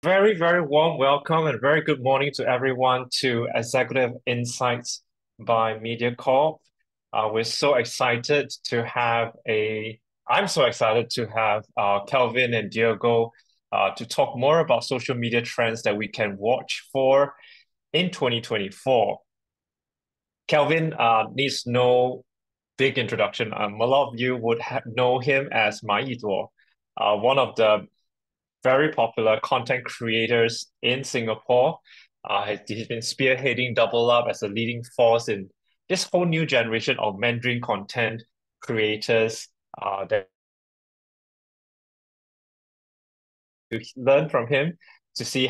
Very, very warm welcome and very good morning to everyone to Executive Insights by Mediacorp. We're so excited to have I'm so excited to have Kelvin and Diogo to talk more about social media trends that we can watch for in 2024. Kelvin needs no big introduction. A lot of you would know him as Mayiduo, one of the very popular content creators in Singapore. He's been spearheading Double Up as a leading force in this whole new generation of Mandarin content creators that to learn from him to see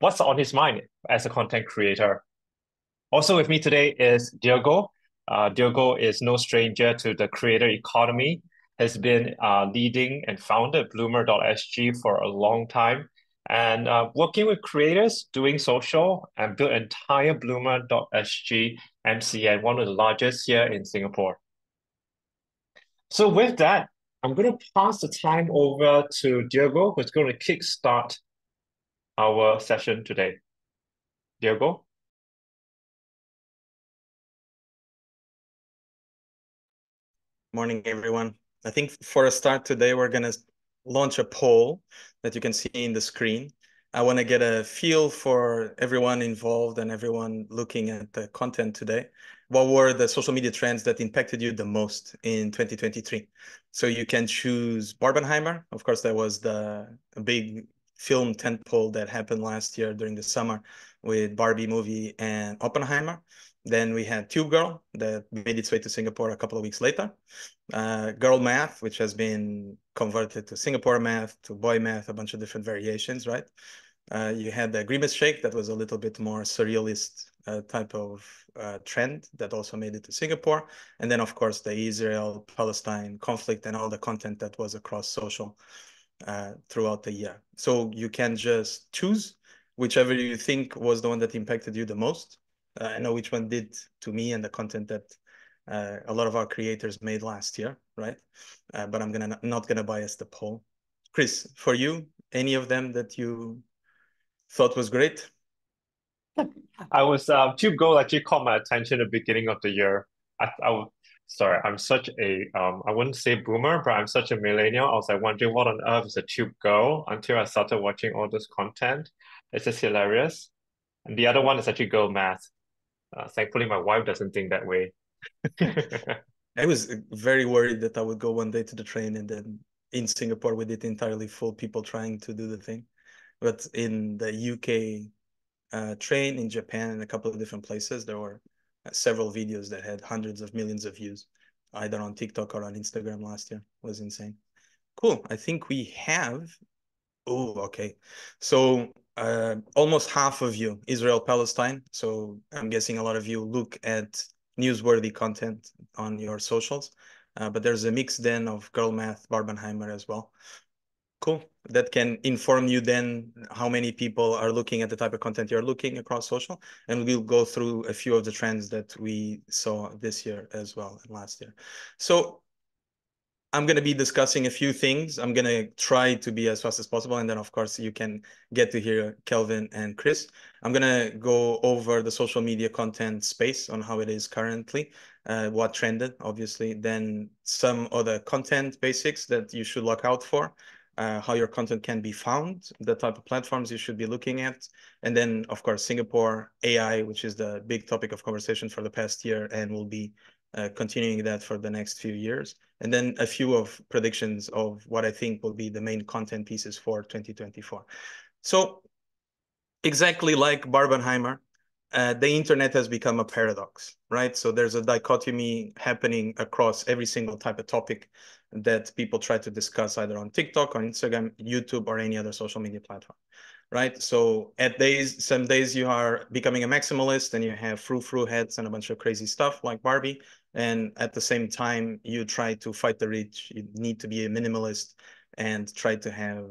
what's on his mind as a content creator. Also with me today is Diogo. Diogo is no stranger to the creator economy, has been leading and founded Bloomr.SG for a long time, and working with creators, doing social, and built entire Bloomr.SG MCN, one of the largest here in Singapore. So with that, I'm going to pass the time over to Diogo, who's going to kickstart our session today. Diogo? Morning, everyone. I think for a start today, we're going to launch a poll that you can see in the screen. I want to get a feel for everyone involved and everyone looking at the content today. What were the social media trends that impacted you the most in 2023? So you can choose Barbenheimer. Of course, that was the big film tentpole that happened last year during the summer with Barbie movie and Oppenheimer. Then we had Tube Girl that made its way to Singapore a couple of weeks later. Girl Math, which has been converted to Singapore Math, to Boy Math, a bunch of different variations, right? You had the Grimace Shake that was a little bit more surrealist type of trend that also made it to Singapore. And then, of course, the Israel-Palestine conflict and all the content that was across social throughout the year. So you can just choose whichever you think was the one that impacted you the most. I know which one did to me and the content that a lot of our creators made last year, right? But I'm not gonna bias the poll. Chris, for you, any of them that you thought was great? I was Tube Gold actually caught my attention at the beginning of the year. Sorry, I'm such a I wouldn't say boomer, but I'm such a millennial. I was like wondering what on earth is a Tube Girl until I started watching all this content. It's just hilarious. And the other one is actually Girl Math. Thankfully, my wife doesn't think that way. I was very worried that I would go one day to the train and then in Singapore with it entirely full, people trying to do the thing. But in the UK train, in Japan, and a couple of different places, there were several videos that had hundreds of millions of views, either on TikTok or on Instagram last year. It was insane. Cool. I think we have. Oh, okay. So almost half of you, Israel, Palestine. So I'm guessing a lot of you look at newsworthy content on your socials. But there's a mix then of Girl Math, Barbenheimer as well. Cool. That can inform you then how many people are looking at the type of content you're looking across social. And we'll go through a few of the trends that we saw this year as well and last year. So I'm going to be discussing a few things. I'm going to try to be as fast as possible. And then, of course, you can get to hear Kelvin and Chris. I'm going to go over the social media content space on how it is currently, what trended, obviously, then some other content basics that you should look out for, how your content can be found, the type of platforms you should be looking at. And then, of course, Singapore AI, which is the big topic of conversation for the past year and will be continuing that for the next few years. And then a few of predictions of what I think will be the main content pieces for 2024. So exactly like Barbenheimer, the internet has become a paradox, right? So there's a dichotomy happening across every single type of topic that people try to discuss either on TikTok, on Instagram, YouTube, or any other social media platform, right? So some days you are becoming a maximalist and you have frou-frou heads and a bunch of crazy stuff like Barbie. And at the same time, you try to fight the rich. You need to be a minimalist and try to have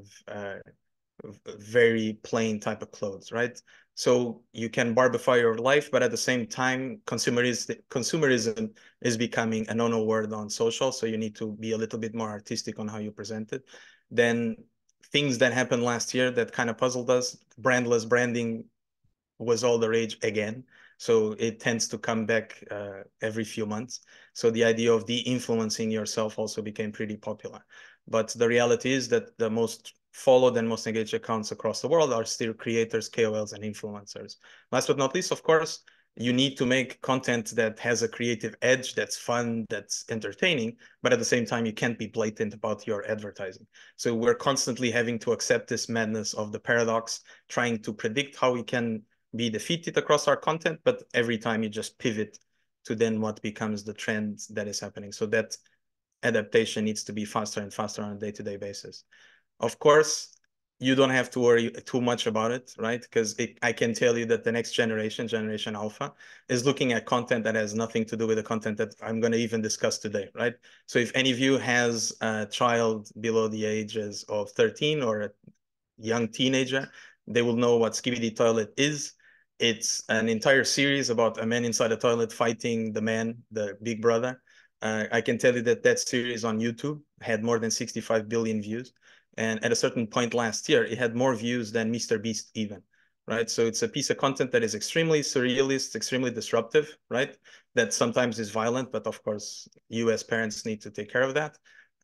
very plain type of clothes, right? So you can barbify your life, but at the same time, consumerism is becoming a no-no word on social. So you need to be a little bit more artistic on how you present it. Then things that happened last year that kind of puzzled us. Brandless branding was all the rage again. So it tends to come back every few months. So the idea of de-influencing yourself also became pretty popular. But the reality is that the most followed and most engaged accounts across the world are still creators, KOLs, and influencers. Last but not least, of course, you need to make content that has a creative edge, that's fun, that's entertaining, but at the same time, you can't be blatant about your advertising. So we're constantly having to accept this madness of the paradox, trying to predict how we can be defeated across our content, but every time you just pivot to then what becomes the trend that is happening. So that adaptation needs to be faster and faster on a day-to-day basis. Of course, you don't have to worry too much about it, right? Because I can tell you that the next generation, Generation Alpha, is looking at content that has nothing to do with the content that I'm going to even discuss today, right? So if any of you has a child below the ages of 13 or a young teenager, they will know what Skibidi Toilet is. It's an entire series about a man inside a toilet fighting the man, the big brother. I can tell you that that series on YouTube had more than 65 billion views. And at a certain point last year, it had more views than Mr. Beast even, right? So it's a piece of content that is extremely surrealist, extremely disruptive, right? That sometimes is violent, but of course, you as parents need to take care of that.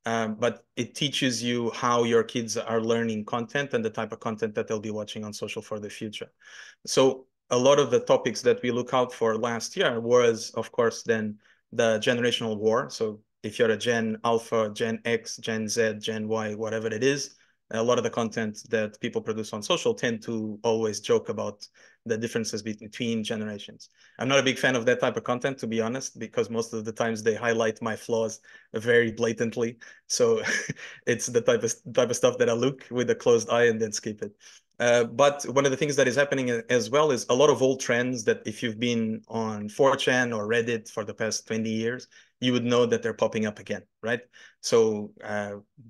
But it teaches you how your kids are learning content and the type of content that they'll be watching on social for the future. So a lot of the topics that we look out for last year was, of course, then the generational war. So if you're a Gen Alpha, Gen X, Gen Z, Gen Y, whatever it is, a lot of the content that people produce on social tend to always joke about the differences between generations. I'm not a big fan of that type of content, to be honest, because most of the times they highlight my flaws very blatantly. So it's the type of stuff that I look with a closed eye and then skip it. But one of the things that is happening as well is a lot of old trends that if you've been on 4chan or Reddit for the past 20 years, you would know that they're popping up again, right? So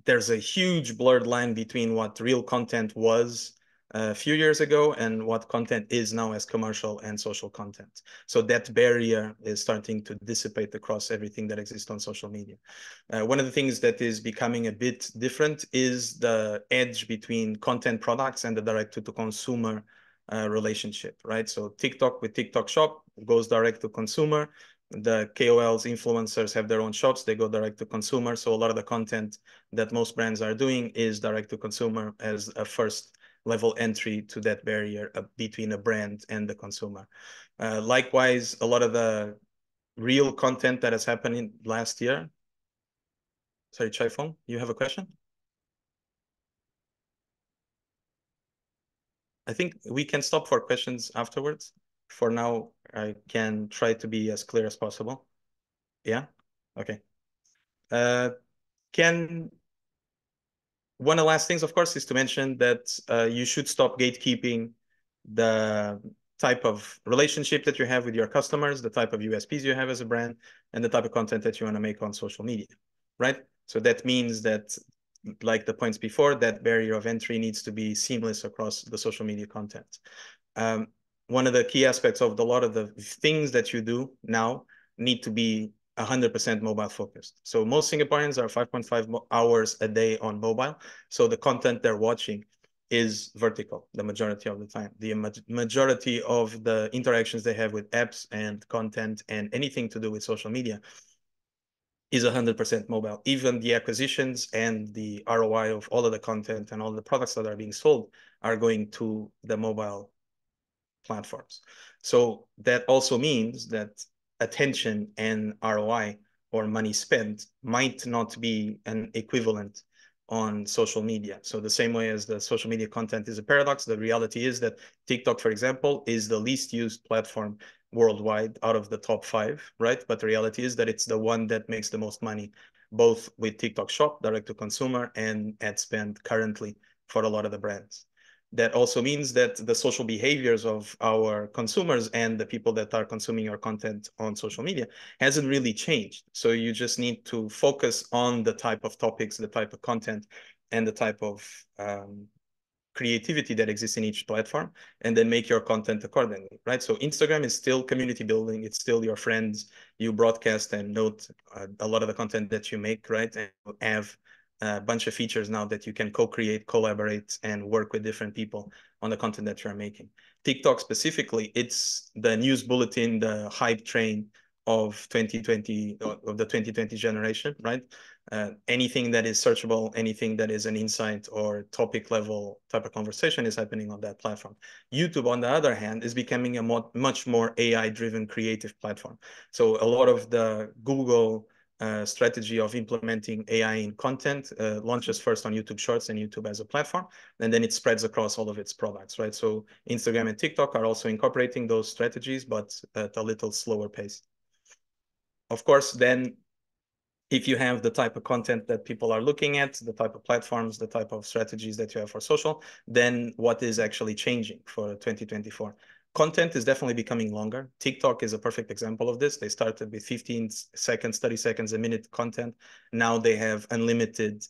there's a huge blurred line between what real content was a few years ago and what content is now as commercial and social content. So that barrier is starting to dissipate across everything that exists on social media. One of the things that is becoming a bit different is the edge between content products and the direct-to-consumer relationship, right? So TikTok with TikTok Shop goes direct to consumer. The KOLs, influencers have their own shops. They go direct to consumer. So a lot of the content that most brands are doing is direct to consumer as a first level entry to that barrier between a brand and the consumer. Likewise, a lot of the real content that has happened in last year. Sorry, Chaifong, you have a question? I think we can stop for questions afterwards. For now, I can try to be as clear as possible. Yeah? Okay. Can one of the last things, of course, is to mention that you should stop gatekeeping the type of relationship that you have with your customers, the type of USPs you have as a brand, and the type of content that you want to make on social media, right? So that means that, like the points before, that barrier of entry needs to be seamless across the social media content. One of the key aspects of a lot of the things that you do now need to be 100% mobile focused. So most Singaporeans are 5.5 hours a day on mobile. So the content they're watching is vertical the majority of the time. The majority of the interactions they have with apps and content and anything to do with social media is 100% mobile. Even the acquisitions and the ROI of all of the content and all the products that are being sold are going to the mobile platforms. So that also means that attention and ROI or money spent might not be an equivalent on social media. So the same way as the social media content is a paradox, the reality is that TikTok, for example, is the least used platform worldwide out of the top 5, right? But the reality is that it's the one that makes the most money, both with TikTok Shop, direct to consumer, and ad spend currently for a lot of the brands. That also means that the social behaviors of our consumers and the people that are consuming your content on social media hasn't really changed. So you just need to focus on the type of topics, the type of content, and the type of creativity that exists in each platform, and then make your content accordingly, right? So Instagram is still community building. It's still your friends. You broadcast and note a lot of the content that you make, right? And you have a bunch of features now that you can co-create, collaborate, and work with different people on the content that you're making. TikTok specifically, it's the news bulletin, the hype train of 2020, of the 2020 generation, right? Anything that is searchable, anything that is an insight or topic level type of conversation is happening on that platform. YouTube, on the other hand, is becoming a much more AI-driven creative platform. So a lot of the Google strategy of implementing AI in content launches first on YouTube Shorts and YouTube as a platform, and then it spreads across all of its products, right? So Instagram and TikTok are also incorporating those strategies, but at a little slower pace. Of course, then if you have the type of content that people are looking at, the type of platforms, the type of strategies that you have for social, then what is actually changing for 2024? Content is definitely becoming longer. TikTok is a perfect example of this. They started with 15 seconds, 30 seconds a minute content. Now they have unlimited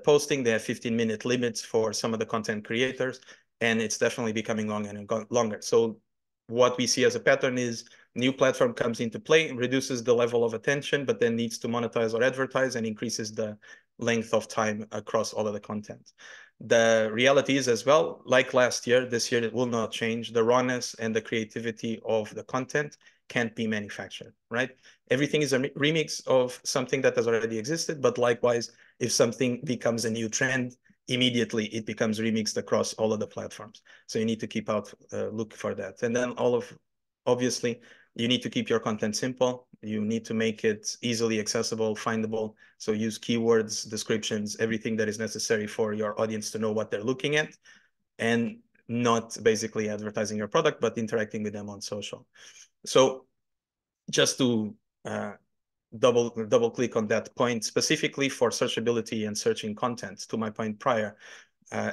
posting. They have 15-minute limits for some of the content creators, and it's definitely becoming longer and longer. So what we see as a pattern is new platform comes into play, reduces the level of attention, but then needs to monetize or advertise and increases the length of time across all of the content. The reality is as well, like last year, this year it will not change. The rawness and the creativity of the content can't be manufactured, right? Everything is a remix of something that has already existed, but likewise, if something becomes a new trend, immediately it becomes remixed across all of the platforms. So you need to keep out, look for that. And then obviously, you need to keep your content simple. You need to make it easily accessible, findable. So use keywords, descriptions, everything that is necessary for your audience to know what they're looking at, and not basically advertising your product, but interacting with them on social. So just to double click on that point, specifically for searchability and searching content, to my point prior,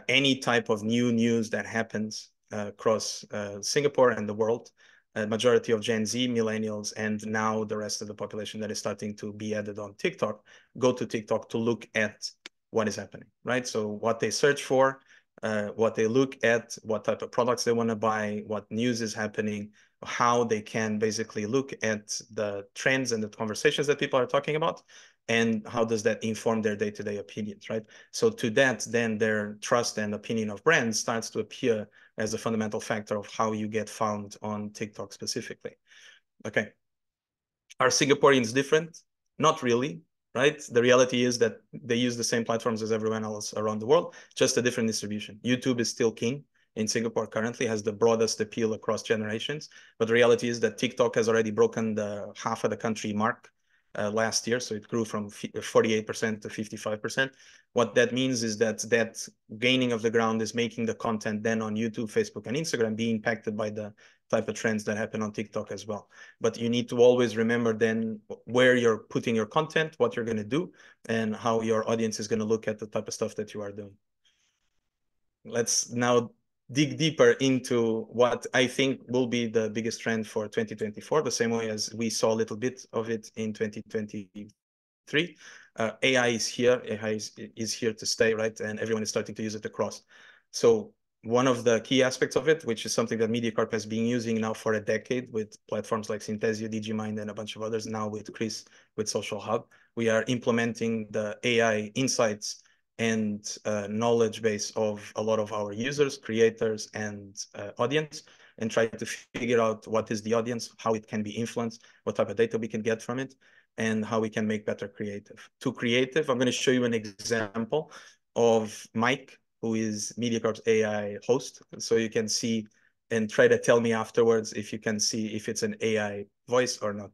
any type of new news that happens across Singapore and the world, majority of Gen Z, millennials, and now the rest of the population that is starting to be added on TikTok, go to TikTok to look at what is happening, right? So what they search for, what they look at, what type of products they want to buy, what news is happening, how they can basically look at the trends and the conversations that people are talking about, and how does that inform their day-to-day opinions, right? So to that, then their trust and opinion of brands starts to appear as a fundamental factor of how you get found on TikTok specifically. Okay. Are Singaporeans different? Not really, right? The reality is that they use the same platforms as everyone else around the world, just a different distribution. YouTube is still king in Singapore currently, has the broadest appeal across generations. But the reality is that TikTok has already broken the half of the country mark last year. So it grew from 48% to 55%. What that means is that gaining of the ground is making the content then on YouTube, Facebook, and Instagram be impacted by the type of trends that happen on TikTok as well. But you need to always remember then where you're putting your content, what you're going to do, and how your audience is going to look at the type of stuff that you are doing. Let's now dig deeper into what I think will be the biggest trend for 2024, the same way as we saw a little bit of it in 2023. AI is here. AI is here to stay, right? And everyone is starting to use it across. So one of the key aspects of it, which is something that Mediacorp has been using now for a decade with platforms like Synthesio, Digimind, and a bunch of others, now with Chris, with SocialHub, we are implementing the AI insights and knowledge base of a lot of our users, creators, and audience, and try to figure out what is the audience, how it can be influenced, what type of data we can get from it, and how we can make better creative. To creative, I'm going to show you an example of Mike, who is Mediacorp's AI host. So you can see and try to tell me afterwards if you can see if it's an AI voice or not.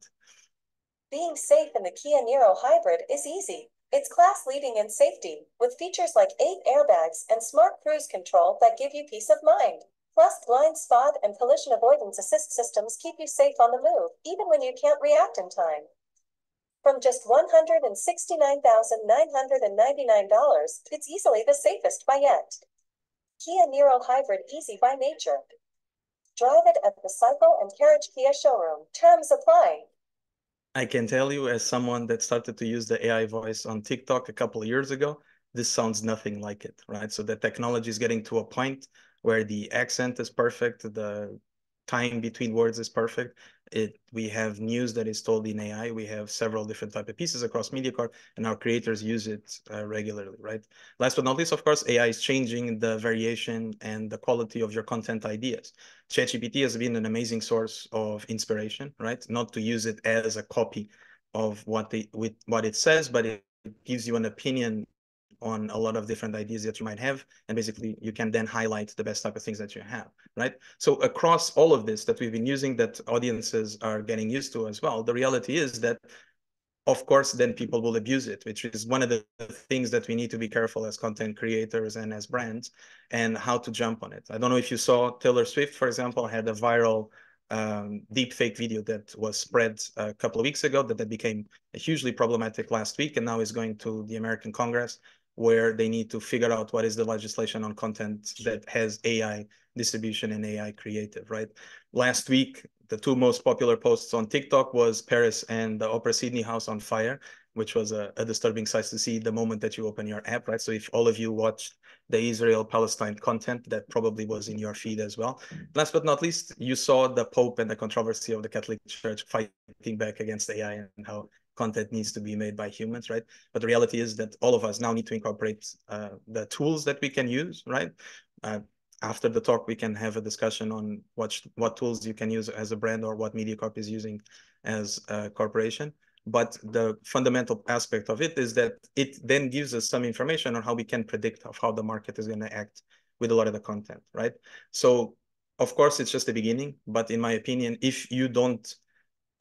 Being safe in the Kia Niro Hybrid is easy. It's class-leading in safety, with features like 8 airbags and smart cruise control that give you peace of mind. Plus, blind spot and collision avoidance assist systems keep you safe on the move, even when you can't react in time. From just $169,999, it's easily the safest by yet. Kia Niro Hybrid, easy by nature. Drive it at the Cycle and Carriage Kia showroom. Terms apply. I can tell you, as someone that started to use the AI voice on TikTok a couple of years ago, this sounds nothing like it, right? So the technology is getting to a point where the accent is perfect, the time between words is perfect. We have news that is told in AI. We have several different type of pieces across Mediacorp, and our creators use it regularly, right? Last but not least, of course, AI is changing the variation and the quality of your content ideas. ChatGPT has been an amazing source of inspiration, right? Not to use it as a copy of what it says, but it gives you an opinion on a lot of different ideas that you might have, and basically you can then highlight the best type of things that you have, right? So across all of this that we've been using, that audiences are getting used to as well, the reality is that of course then people will abuse it, which is one of the things that we need to be careful as content creators and as brands, and how to jump on it. I don't know if you saw Taylor Swift, for example, had a viral deep fake video that was spread a couple of weeks ago that became hugely problematic last week, and now is going to the American Congress, where they need to figure out what is the legislation on content that has AI distribution and AI creative, right? Last week, the two most popular posts on TikTok was Paris and the Opera Sydney house on fire, which was a disturbing sight to see the moment that you open your app, right? So if all of you watched the Israel-Palestine content, that probably was in your feed as well. Last but not least, you saw the Pope and the controversy of the Catholic Church fighting back against AI and how content needs to be made by humans, right? But the reality is that all of us now need to incorporate the tools that we can use, right? After the talk, we can have a discussion on what tools you can use as a brand or what Mediacorp is using as a corporation. But the fundamental aspect of it is that it then gives us some information on how we can predict of how the market is going to act with a lot of the content, right? So, of course, it's just the beginning. But in my opinion, if you don't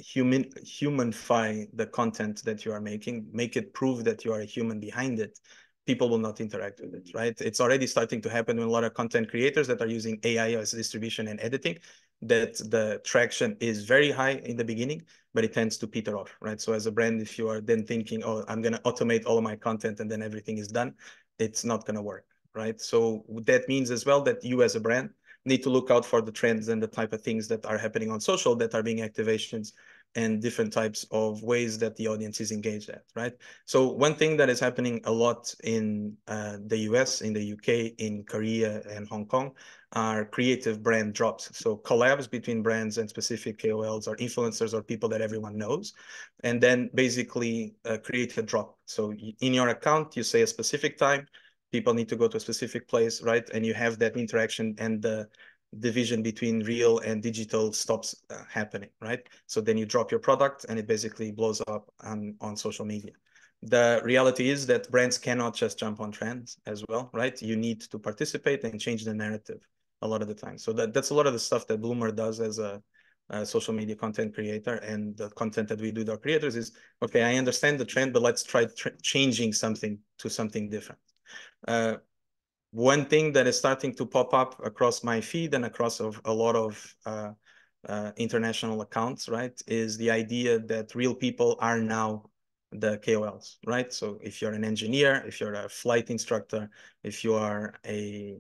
humanify the content that you are making, make it prove that you are a human behind it, people will not interact with it, right? It's already starting to happen with a lot of content creators that are using AI as distribution and editing, that the traction is very high in the beginning, but it tends to peter off, right? So as a brand, if you are then thinking, oh, I'm going to automate all of my content and then everything is done, it's not going to work, right? So that means as well that you as a brand need to look out for the trends and the type of things that are happening on social that are being activations and different types of ways that the audience is engaged at, right? So one thing that is happening a lot in the US, in the UK, in Korea and Hong Kong are creative brand drops. So collabs between brands and specific KOLs or influencers or people that everyone knows, and then basically create a drop. So in your account, you say a specific time, people need to go to a specific place, right? And you have that interaction, and the division between real and digital stops happening, right? So then you drop your product and it basically blows up on social media. The reality is that brands cannot just jump on trends as well, right? You need to participate and change the narrative a lot of the time. So that's a lot of the stuff that Bloomr does as a social media content creator, and the content that we do with our creators is, okay, I understand the trend, but let's try changing something to something different. One thing that is starting to pop up across my feed and across a lot of international accounts, right, is the idea that real people are now the KOLs, right? So if you're an engineer, if you're a flight instructor, if you are a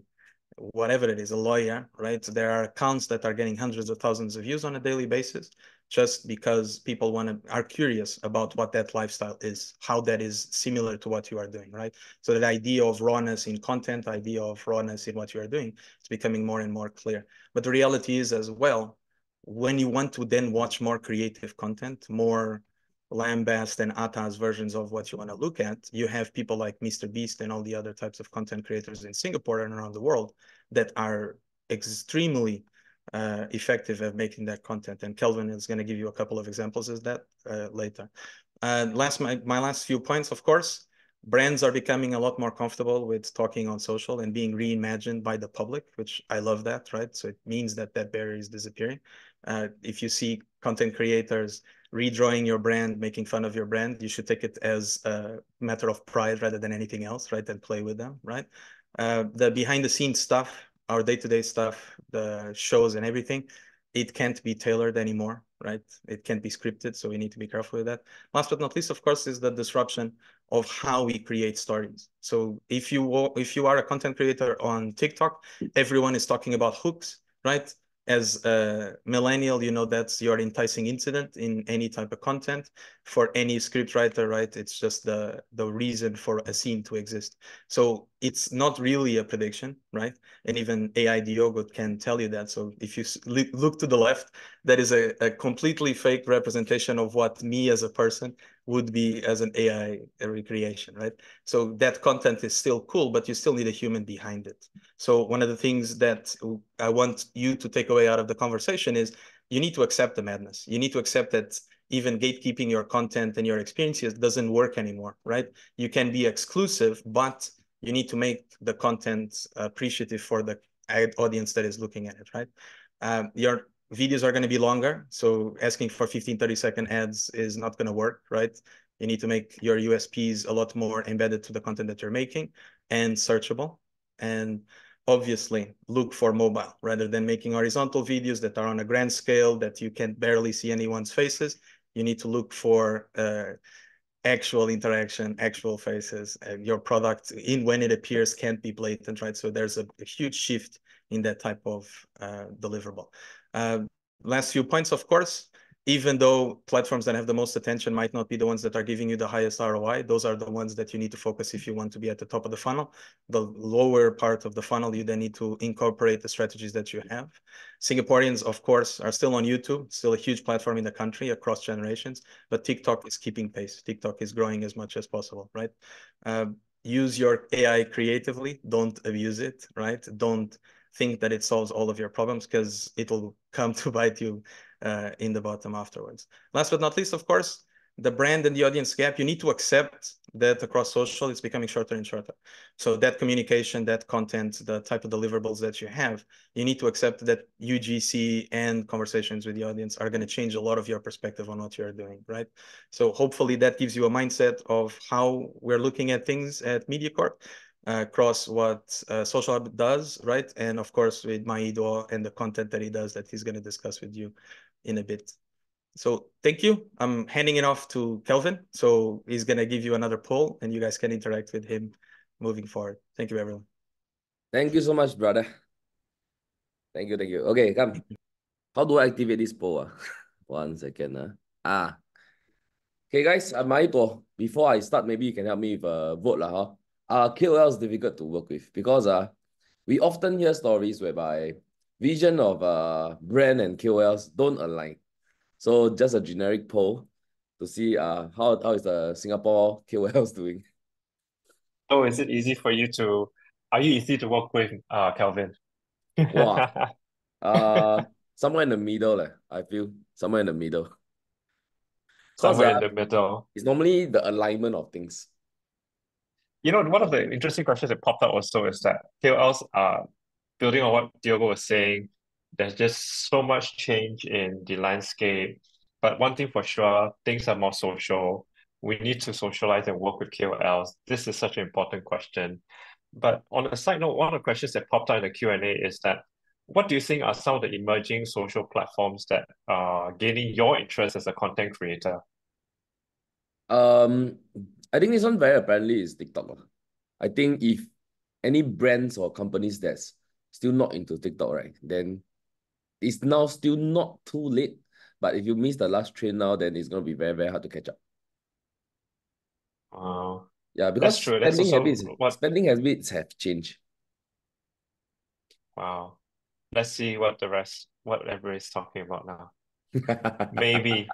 whatever it is, a lawyer, right? There are accounts that are getting hundreds of thousands of views on a daily basis, just because people are curious about what that lifestyle is, how that is similar to what you are doing, right? So that idea of rawness in content, idea of rawness in what you are doing, it's becoming more and more clear. But the reality is as well, when you want to then watch more creative content, more lambast and atas versions of what you want to look at, you have people like Mr. Beast and all the other types of content creators in Singapore and around the world that are extremely effective at making that content. And Kelvin is going to give you a couple of examples of that later. My last few points, of course, brands are becoming a lot more comfortable with talking on social and being reimagined by the public, which I love that, right? So it means that that barrier is disappearing. If you see content creators redrawing your brand, making fun of your brand, you should take it as a matter of pride rather than anything else, right? And play with them, right? The behind the scenes stuff, our day-to-day stuff, the shows and everything, it can't be tailored anymore, right? It can't be scripted, so we need to be careful with that. Last but not least, of course, is the disruption of how we create stories. So if you are a content creator on TikTok, everyone is talking about hooks, right? As a millennial, you know that's your enticing incident in any type of content. For any script writer, right, it's just the reason for a scene to exist. So it's not really a prediction, right? And even AI Diogo can tell you that. So if you look to the left, that is a completely fake representation of what me as a person would be as an AI recreation, right? So that content is still cool, but you still need a human behind it. So one of the things that I want you to take away out of the conversation is you need to accept the madness. You need to accept that even gatekeeping your content and your experiences doesn't work anymore, right? You can be exclusive, but you need to make the content appreciative for the audience that is looking at it, right? Your videos are going to be longer, so asking for 15, 30-second ads is not going to work, right? You need to make your USPs a lot more embedded to the content that you're making and searchable. And obviously, look for mobile rather than making horizontal videos that are on a grand scale that you can barely see anyone's faces. You need to look for actual interaction, actual faces. Your product, when it appears, can't be blatant, right? So there's a huge shift in that type of deliverable. Last few points, of course, even though platforms that have the most attention might not be the ones that are giving you the highest ROI, those are the ones that you need to focus if you want to be at the top of the funnel. The lower part of the funnel, you then need to incorporate the strategies that you have. Singaporeans, of course, are still on YouTube, still a huge platform in the country across generations, but TikTok is keeping pace. TikTok is growing as much as possible, right? Use your AI creatively, don't abuse it, right? Don't think that it solves all of your problems because it will come to bite you in the bottom afterwards. Last but not least, of course, the brand and the audience gap, you need to accept that across social, it's becoming shorter and shorter. So that communication, that content, the type of deliverables that you have, you need to accept that UGC and conversations with the audience are going to change a lot of your perspective on what you're doing, right? So hopefully that gives you a mindset of how we're looking at things at Mediacorp across what SocialHub does, right? And of course with Mayiduo and the content that he does that he's going to discuss with you in a bit. So thank you. I'm handing it off to Kelvin. So he's going to give you another poll and you guys can interact with him moving forward. Thank you, everyone. Thank you so much, brother. Thank you, thank you. Okay, come. How do I activate this poll? 1 second. Okay, guys, I'm Mayiduo. Before I start, maybe you can help me with a vote. KOL is difficult to work with because we often hear stories whereby vision of brand and KOLs don't align. So just a generic poll to see how is the Singapore KOLs doing. So is it easy for you to, are you easy to work with, Kelvin? Wow. Somewhere in the middle, I feel. Somewhere in the middle. Somewhere in the middle. It's normally the alignment of things. You know, one of the interesting questions that popped up also is that KOLs are building on what Diogo was saying. There's just so much change in the landscape. But one thing for sure, things are more social. We need to socialize and work with KOLs. This is such an important question. But on a side note, one of the questions that popped out in the Q&A is that what do you think are some of the emerging social platforms that are gaining your interest as a content creator? I think this one very apparently is TikTok. I think if any brands or companies that's still not into TikTok, right, then it's now still not too late. But if you miss the last train now, then it's going to be very, very hard to catch up. Yeah, because that's true. That's also spending habits have changed. Wow. Let's see what everybody's talking about now. Maybe.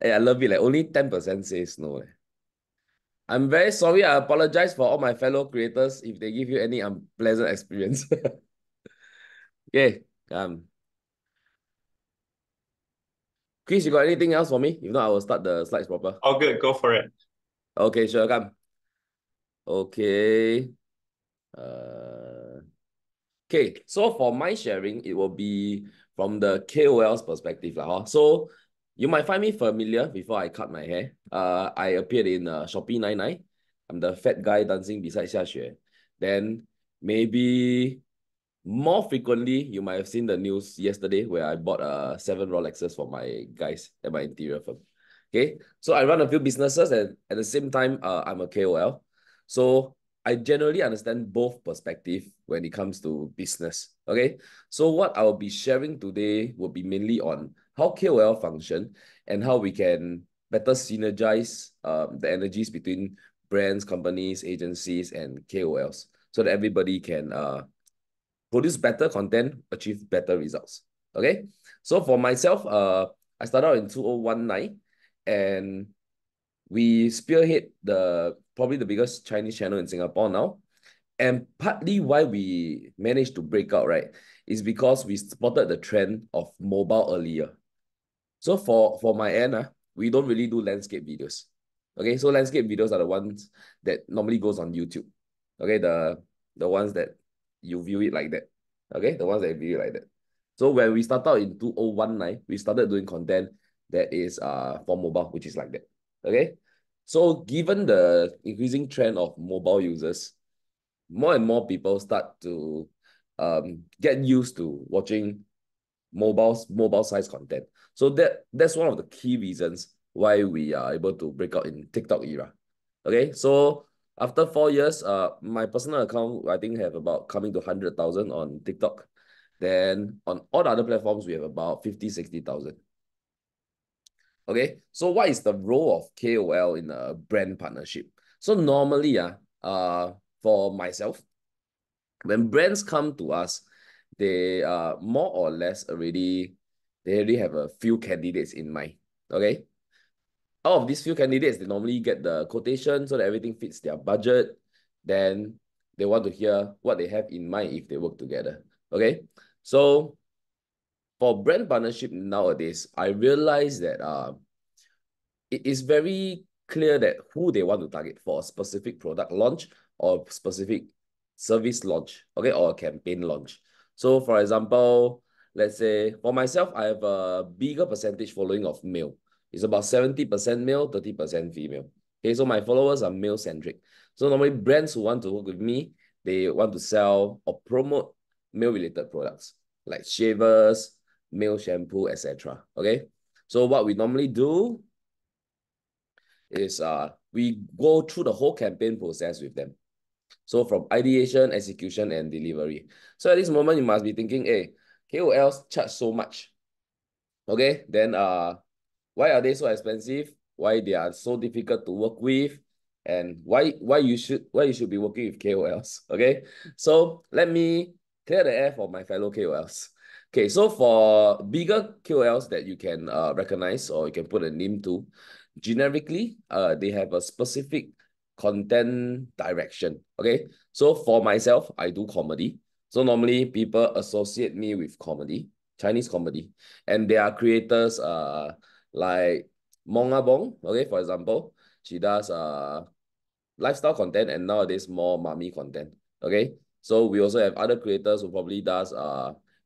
Hey, I love it. Like only 10% says no. I'm very sorry. I apologize for all my fellow creators if they give you any unpleasant experience. Okay. Chris, you got anything else for me? If not, I will start the slides proper. Oh, good. Go for it. Okay, sure. Come. Okay. Okay, so for my sharing, it will be from the KOL's perspective. So you might find me familiar before I cut my hair. I appeared in Shopee 99. I'm the fat guy dancing beside Xiaxue. Then maybe more frequently, you might have seen the news yesterday where I bought 7 Rolexes for my guys at my interior firm. Okay, so I run a few businesses and at the same time, I'm a KOL. So I generally understand both perspectives when it comes to business. Okay, so what I'll be sharing today will be mainly on how KOL function and how we can better synergize the energies between brands, companies, agencies, and KOLs so that everybody can produce better content, achieve better results. Okay, so for myself, I started out in 2019, and we spearhead probably the biggest Chinese channel in Singapore now. And partly why we managed to break out, right, is because we spotted the trend of mobile earlier. So for my end, we don't really do landscape videos. Okay, so landscape videos are the ones that normally goes on YouTube. Okay, the ones that you view it like that. Okay, the ones that view it like that. So when we started out in 2019, we started doing content that is for mobile, which is like that. Okay, so given the increasing trend of mobile users, more and more people start to get used to watching mobile size content. So that's one of the key reasons why we are able to break out in TikTok era. Okay, so after 4 years, my personal account I think have about coming to 100,000 on TikTok. Then on all the other platforms, we have about 50-60,000. Okay, so what is the role of KOL in a brand partnership? So normally, for myself, when brands come to us, they more or less they already have a few candidates in mind. Okay, out of these few candidates, they normally get the quotation so that everything fits their budget. Then they want to hear what they have in mind if they work together. Okay, so for brand partnership nowadays, I realize that it is very clear that who they want to target for a specific product launch or specific service launch, okay, or a campaign launch. So for example, let's say for myself, I have a bigger percentage following of male. It's about 70% male, 30% female. Okay, so my followers are male-centric. So normally brands who want to work with me, they want to sell or promote male-related products like shavers, male shampoo, etc. Okay, so what we normally do is we go through the whole campaign process with them. So from ideation, execution, and delivery. So at this moment, you must be thinking, hey, KOLs charge so much. Okay, then why are they so expensive? Why they are so difficult to work with? And why you should be working with KOLs? Okay, so let me clear the air for my fellow KOLs. Okay, so for bigger KOLs that you can recognize or you can put a name to, generically, they have a specific content direction. Okay, so for myself, I do comedy. So normally people associate me with comedy, Chinese comedy, and there are creators like Monga Bong. Okay, for example, she does lifestyle content and nowadays more mommy content. Okay, so we also have other creators who probably does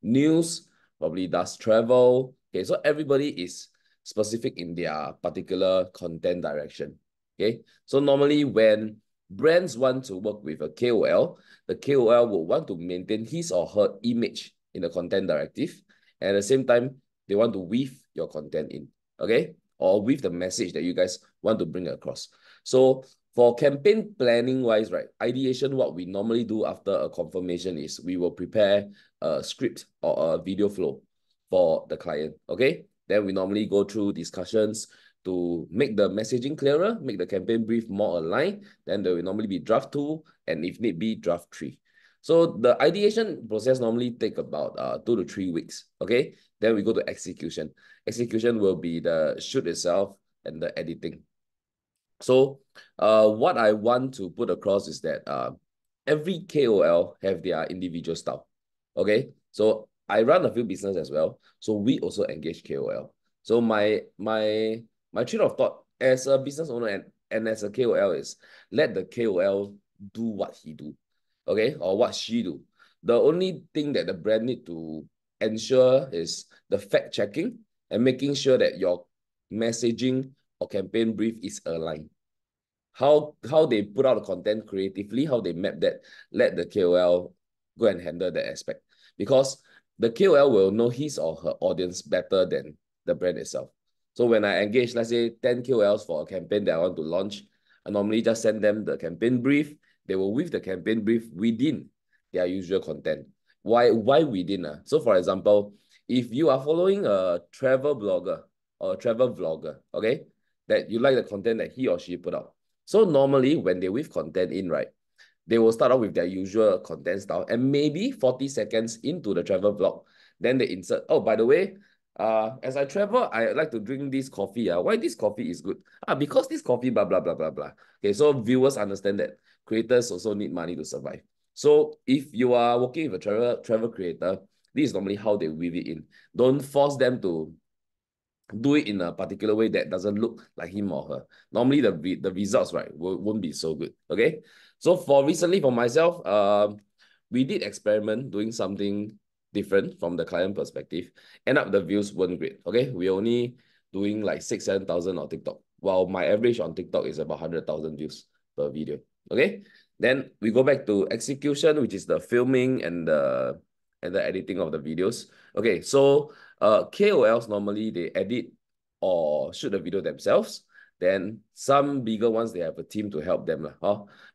news, probably does travel. Okay, so everybody is specific in their particular content direction. Okay, so normally when brands want to work with a KOL, the KOL will want to maintain his or her image in the content directive, and at the same time they want to weave your content in, okay, or with the message that you guys want to bring across. So for campaign planning wise, right, ideation, what we normally do after a confirmation is we will prepare a script or a video flow for the client, okay? Then we normally go through discussions to make the messaging clearer, make the campaign brief more aligned. Then there will normally be draft 2, and if need be, draft 3. So the ideation process normally take about 2 to 3 weeks, okay? Then we go to execution. Execution will be the shoot itself and the editing. So what I want to put across is that every KOL have their individual style, okay? So I run a few business as well, so we also engage KOL. So my train of thought as a business owner and as a KOL is let the KOL do what he do, okay, or what she do. The only thing that the brand need to ensure is the fact checking and making sure that your messaging or campaign brief is aligned. How they put out the content creatively, how they map that, let the KOL go and handle that aspect. Because the KOL will know his or her audience better than the brand itself. So when I engage, let's say 10 KOLs for a campaign that I want to launch, I normally just send them the campaign brief. They will weave the campaign brief within their usual content. Why within? So for example, if you are following a travel blogger or a travel vlogger, okay, that you like the content that he or she put out, So normally when they weave content in, right, they will start off with their usual content style, and maybe 40 seconds into the travel vlog, then they insert, oh, by the way, as I travel, I like to drink this coffee. Why this coffee is good? Because this coffee, blah, blah, blah, blah, blah. Okay, so viewers understand that creators also need money to survive. So if you are working with a travel creator, this is normally how they weave it in. Don't force them to do it in a particular way that doesn't look like him or her. Normally the results, right, won't be so good. Okay. So recently for myself, we did experiment doing something different from the client perspective. End up the views weren't great. Okay. We only doing like 6,000-7,000 on TikTok, while my average on TikTok is about 100,000 views per video. Okay. Then we go back to execution, which is the filming and the editing of the videos. Okay, so KOLs normally they edit or shoot the video themselves. Then some bigger ones, they have a team to help them.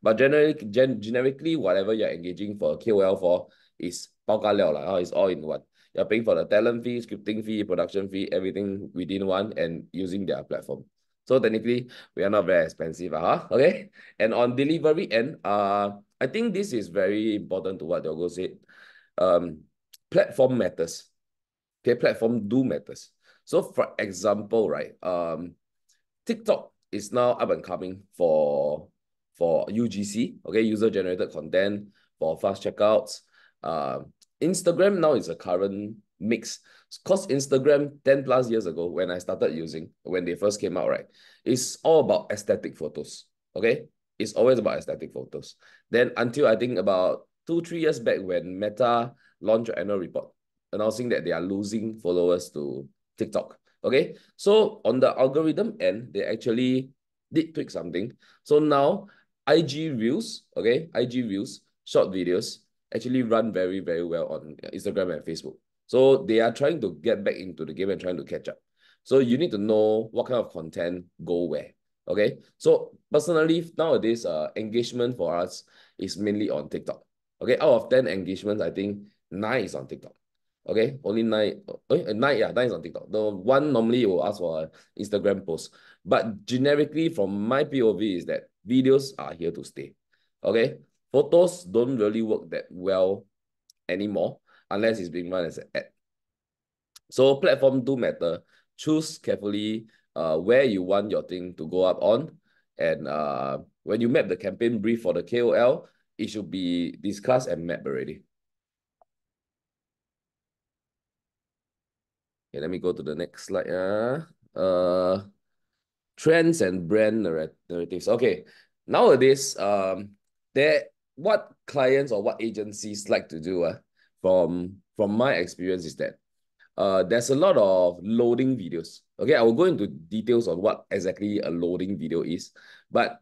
But generically, whatever you're engaging for KOL for is 包干了啦, it's all in one. You're paying for the talent fee, scripting fee, production fee, everything within one and using their platform. So technically, we are not very expensive. Okay. And on delivery end, I think this is very important to what Diogo said. Platform matters. Okay, platform do matters. So for example, right, TikTok is now up and coming for UGC, okay, user generated content for fast checkouts. Instagram now is a current mix, because Instagram 10 plus years ago when I started using, when they first came out, right, it's all about aesthetic photos. Okay, it's always about aesthetic photos. Then until I think about 2-3 years back when Meta launched an annual report announcing that they are losing followers to TikTok. Okay, so on the algorithm end, they actually did tweak something. So now IG Reels, okay, IG Reels, short videos, actually run very, very well on Instagram and Facebook. So they are trying to get back into the game and trying to catch up. So you need to know what kind of content go where. Okay, so personally, nowadays, engagement for us is mainly on TikTok. Okay, out of 10 engagements, I think 9 is on TikTok. Okay, only 9, 9, yeah, 9 is on TikTok. The one normally will ask for an Instagram post. But generically, from my POV, is that videos are here to stay. Okay, photos don't really work that well anymore unless it's being run as an ad. So platform do matter. Choose carefully where you want your thing to go up on. And when you map the campaign brief for the KOL, it should be discussed and mapped already. Okay, let me go to the next slide. Trends and brand narratives. Okay, nowadays, what clients or what agencies like to do, from my experience is that there's a lot of loading videos. Okay, I will go into details on what exactly a loading video is, but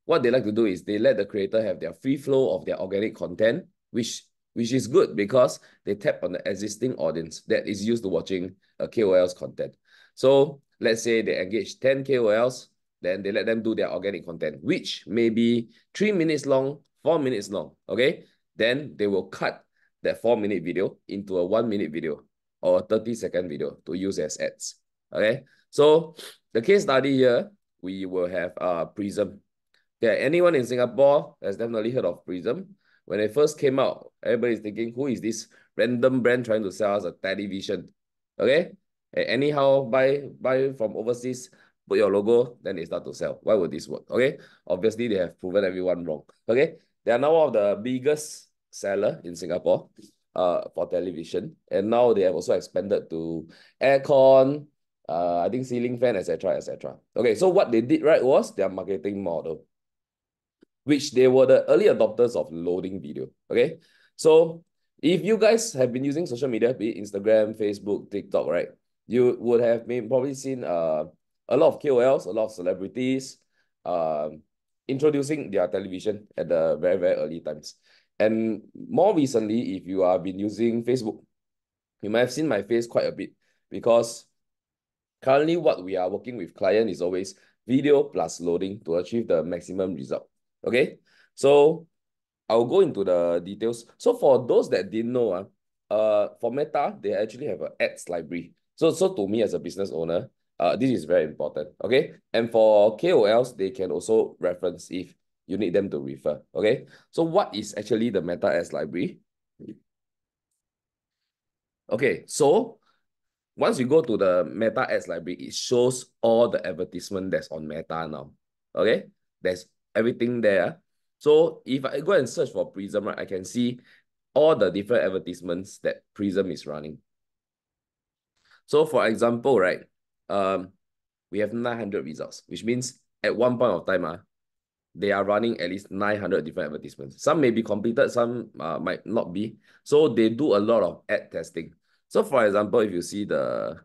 what they like to do is they let the creator have their free flow of their organic content, which is good because they tap on the existing audience that is used to watching a KOL's content. So let's say they engage 10 KOLs, then they let them do their organic content, which may be 3 minutes long, 4 minutes long, okay? Then they will cut that 4-minute video into a 1-minute video or a 30-second video to use as ads, okay? So the case study here, we will have Prism. Okay, anyone in Singapore has definitely heard of Prism. When it first came out, everybody's thinking, who is this random brand trying to sell us a television? Okay, anyhow, buy from overseas, put your logo, then they start to sell. Why would this work? Okay, obviously they have proven everyone wrong. Okay, they are now one of the biggest seller in Singapore for television, and now they have also expanded to aircon, I think ceiling fan, etc., etc. Okay, so what they did right was their marketing model, which they were the early adopters of loading video. Okay, so if you guys have been using social media, be it Instagram, Facebook, TikTok, right, you would have probably seen a lot of KOLs, a lot of celebrities introducing their television at the very, very early times. And more recently, if you have been using Facebook, you might have seen my face quite a bit, because currently what we are working with client is always video plus loading to achieve the maximum result. Okay, so I'll go into the details. So for those that didn't know, for Meta, they actually have an ads library. So to me as a business owner, This is very important, okay? And for KOLs, they can also reference if you need them to refer, okay? So what is actually the Meta Ads library? Okay, so once you go to the Meta Ads library, it shows all the advertisement that's on Meta now, okay? There's everything there. So if I go and search for Prism, right, I can see all the different advertisements that Prism is running. So for example, right, we have 900 results, which means at one point of time, they are running at least 900 different advertisements. Some may be completed, some might not be. So they do a lot of ad testing. So for example, if you see the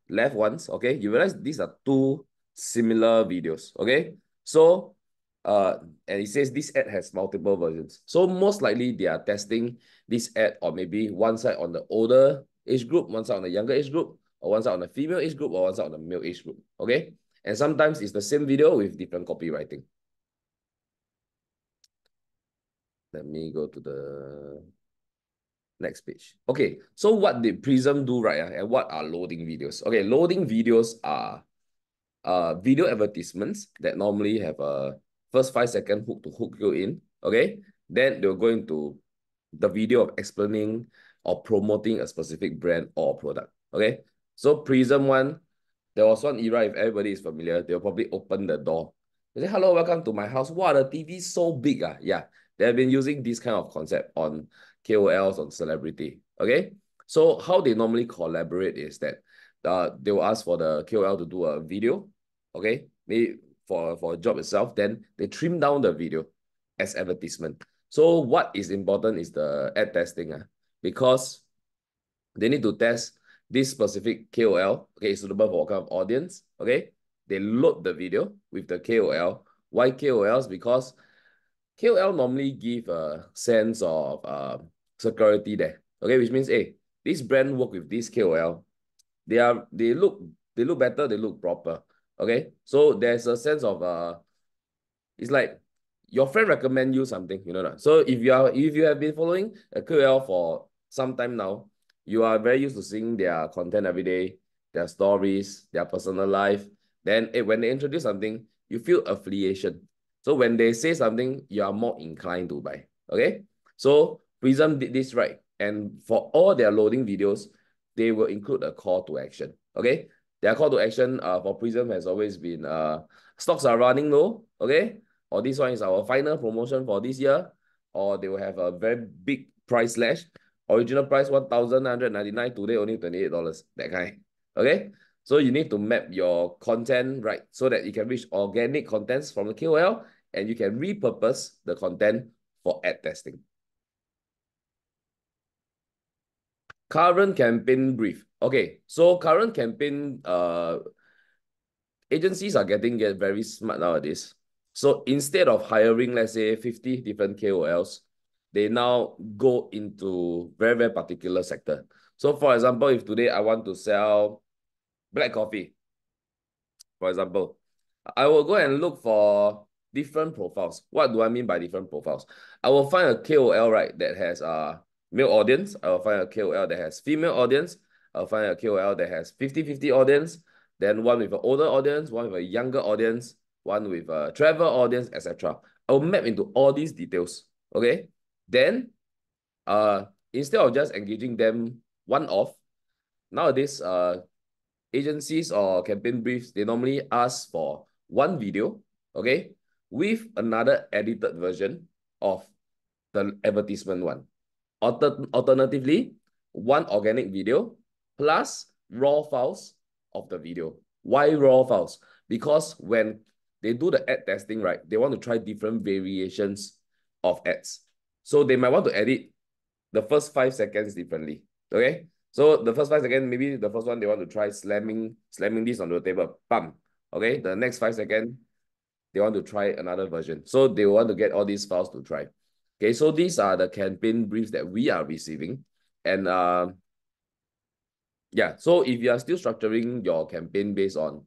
left ones, okay, you realize these are two similar videos, okay? So, and it says this ad has multiple versions. So most likely they are testing this ad or maybe one side on the older age group, one side on the younger age group, or one side on the female age group, or one side on the male age group, okay? And sometimes it's the same video with different copywriting. Let me go to the next page. Okay, so what did Prism do, right? And what are loading videos? Okay, loading videos are video advertisements that normally have a first 5-second hook to hook you in. Okay, then they'll go into the video of explaining or promoting a specific brand or product. Okay, so Prism one, there was one era, if everybody is familiar, they'll probably open the door. They say, hello, welcome to my house. Wow, the TV is so big. Yeah, they have been using this kind of concept on KOLs, on celebrity. Okay, so how they normally collaborate is that they will ask for the KOL to do a video, okay, maybe for a job itself, then they trim down the video as advertisement. So what is important is the ad testing, because they need to test this specific KOL, okay, suitable for what kind of audience, okay? They load the video with the KOL. Why KOLs? Because KOL normally give a sense of security there, okay? Which means, hey, this brand work with this KOL. They look better, they look proper, okay? So there's a sense of it's like your friend recommend you something, you know that. So if you have been following a KOL for some time now, you are very used to seeing their content every day, their stories, their personal life. Then when they introduce something, you feel affiliation. So when they say something, you are more inclined to buy. Okay. So Prism did this right. And for all their loading videos, they will include a call to action. Okay. Their call to action for Prism has always been stocks are running low. Okay. Or this one is our final promotion for this year. Or they will have a very big price slash. Original price $1,999, today only $28, that kind. Okay, so you need to map your content right so that you can reach organic contents from the KOL and you can repurpose the content for ad testing. Current campaign brief. Okay, so current campaign agencies are getting very smart nowadays. So instead of hiring, let's say, 50 different KOLs, they now go into very, very particular sector. So for example, if today I want to sell black coffee, for example, I will go and look for different profiles. What do I mean by different profiles? I will find a KOL, right, that has a male audience. I will find a KOL that has female audience. I'll find a KOL that has 50-50 audience. Then one with an older audience, one with a younger audience, one with a travel audience, etc. I'll map into all these details. Okay. Then instead of just engaging them one-off, nowadays agencies or campaign briefs, they normally ask for one video, okay, with another edited version of the advertisement one. Alternatively, one organic video plus raw files of the video. Why raw files? Because when they do the ad testing, right, they want to try different variations of ads. So they might want to edit the first 5 seconds differently, okay? So the first 5 seconds, maybe the first one, they want to try slamming this on the table, bam, okay? The next 5 seconds, they want to try another version. So they want to get all these files to try. Okay, so these are the campaign briefs that we are receiving. And yeah, so if you are still structuring your campaign based on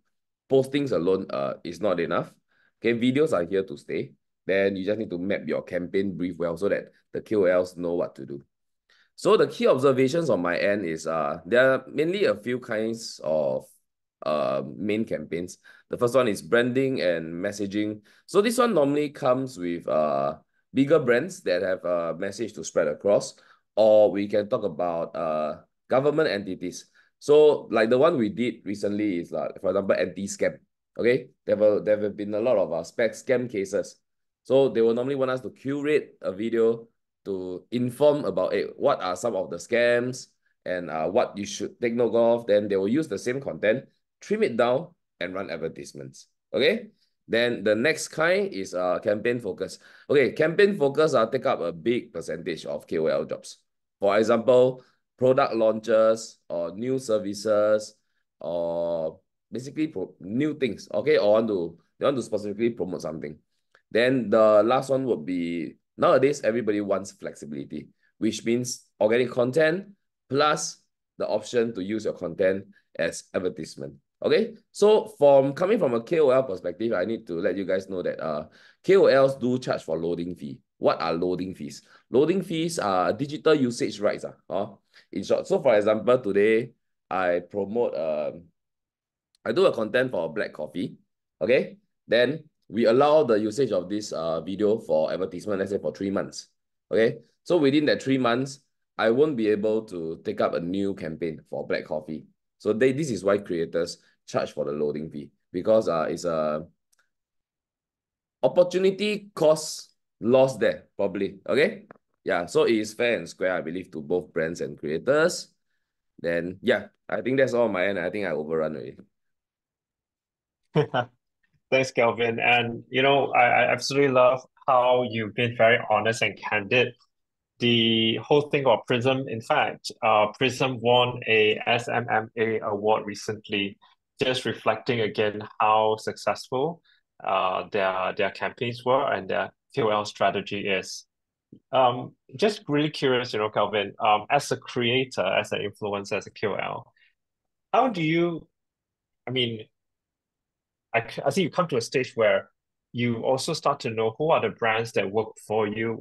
postings alone, is not enough. Okay, videos are here to stay. Then you just need to map your campaign brief well so that the KOLs know what to do. So the key observations on my end is there are mainly a few kinds of main campaigns. The first one is branding and messaging. So this one normally comes with bigger brands that have a message to spread across, or we can talk about government entities. So like the one we did recently is like, for example, anti-scam. Okay, there have been a lot of scam cases. So they will normally want us to curate a video to inform about what are some of the scams and what you should take note of. Then they will use the same content, trim it down, and run advertisements. Okay. Then the next kind is campaign focus. Okay, campaign focus take up a big percentage of KOL jobs. For example, product launches or new services or basically new things. Okay, or they want to specifically promote something. Then the last one would be nowadays everybody wants flexibility, which means organic content plus the option to use your content as advertisement. Okay, so coming from a KOL perspective, I need to let you guys know that KOLs do charge for loading fee. What are loading fees? Loading fees are digital usage rights. In short, so for example, today I promote I do a content for black coffee. Okay, then we allow the usage of this video for advertisement, let's say for 3 months. Okay, so within that 3 months, I won't be able to take up a new campaign for black coffee. So this is why creators charge for the loading fee, because it's a opportunity cost loss there, probably. Okay, yeah, so it is fair and square, I believe, to both brands and creators. Then yeah, I think that's all on my end. I think I overrun already. Thanks, Kelvin. And I absolutely love how you've been very honest and candid. The whole thing of Prism, in fact, Prism won a SMMA award recently, just reflecting again how successful their campaigns were and their KOL strategy is. Just really curious, Kelvin, as a creator, as an influencer, as a KOL, how do you, I mean, I think you come to a stage where you also start to know who are the brands that work for you,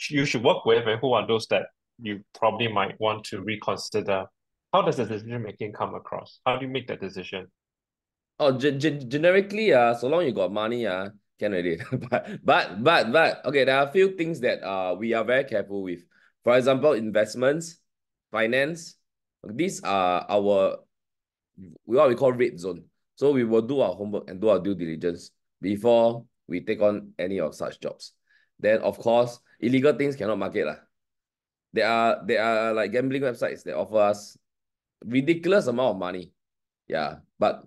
you should work with, and who are those that you probably might want to reconsider. How does the decision making come across? How do you make that decision? Oh, generically, so long you got money, can already. but okay, there are a few things that we are very careful with. For example, investments, finance. These are what we call red zone. So we will do our homework and do our due diligence before we take on any of such jobs. Then of course, illegal things cannot market lah. There are like gambling websites that offer us ridiculous amount of money. Yeah, but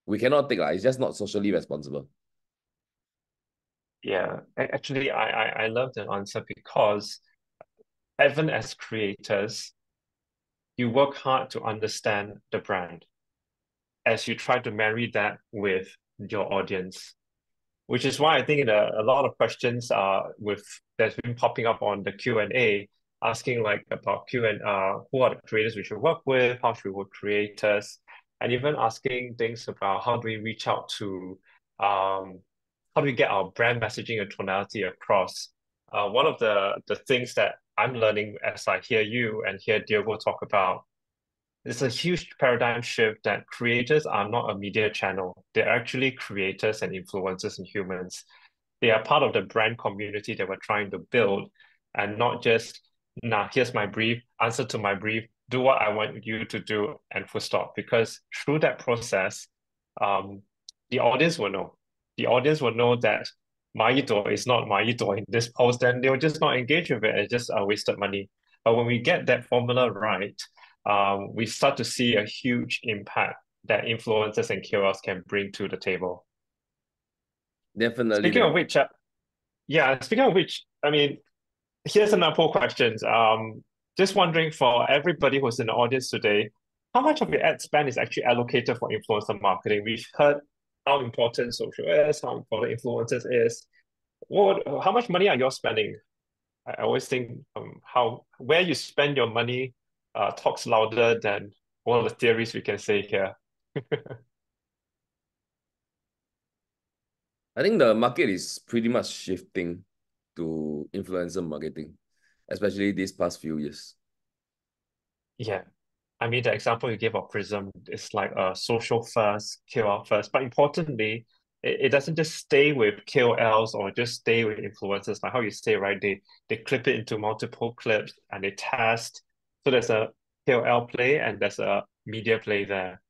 we cannot take it's just not socially responsible. Yeah, actually, I love the answer because even as creators, you work hard to understand the brand as you try to marry that with your audience, which is why I think a lot of questions that's been popping up on the Q&A, asking like about who are the creators we should work with, how should we work creators, and even asking things about how do we reach out to how do we get our brand messaging and tonality across. One of the things that I'm learning as I hear you and hear Diogo talk about, it's a huge paradigm shift that creators are not a media channel. They're actually creators and influencers and humans. They are part of the brand community that we're trying to build, and not just, here's my brief, answer to my brief, do what I want you to do, and full stop. Because through that process, the audience will know. The audience will know that Mayiduo is not Mayiduo in this post, and they'll just not engage with it. It's just wasted money. But when we get that formula right, we start to see a huge impact that influencers and KOLs can bring to the table. Definitely. Speaking of which, I mean, here's another poll questions. Just wondering for everybody who's in the audience today, how much of your ad spend is actually allocated for influencer marketing? We've heard how important social is, how important influencers is. How much money are you spending? I always think where you spend your money talks louder than all the theories we can say here. I think the market is pretty much shifting to influencer marketing, especially these past few years. Yeah, I mean, the example you gave of Prism is like a social first, KOL first, but importantly, it doesn't just stay with KOLs or just stay with influencers. Like how you say, right? They clip it into multiple clips and they test. So there's a KOL play and there's a media play there.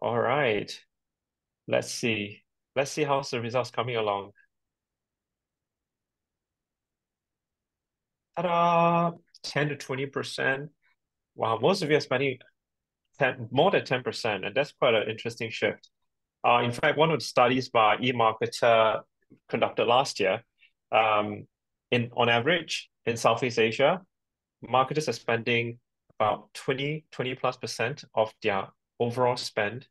All right. Let's see. Let's see how's the results coming along. Ta-da! 10 to 20%. Wow, most of you are spending more than 10%, and that's quite an interesting shift. In fact, one of the studies by eMarketer conducted last year, on average in Southeast Asia, marketers are spending about 20 plus percent of their overall spend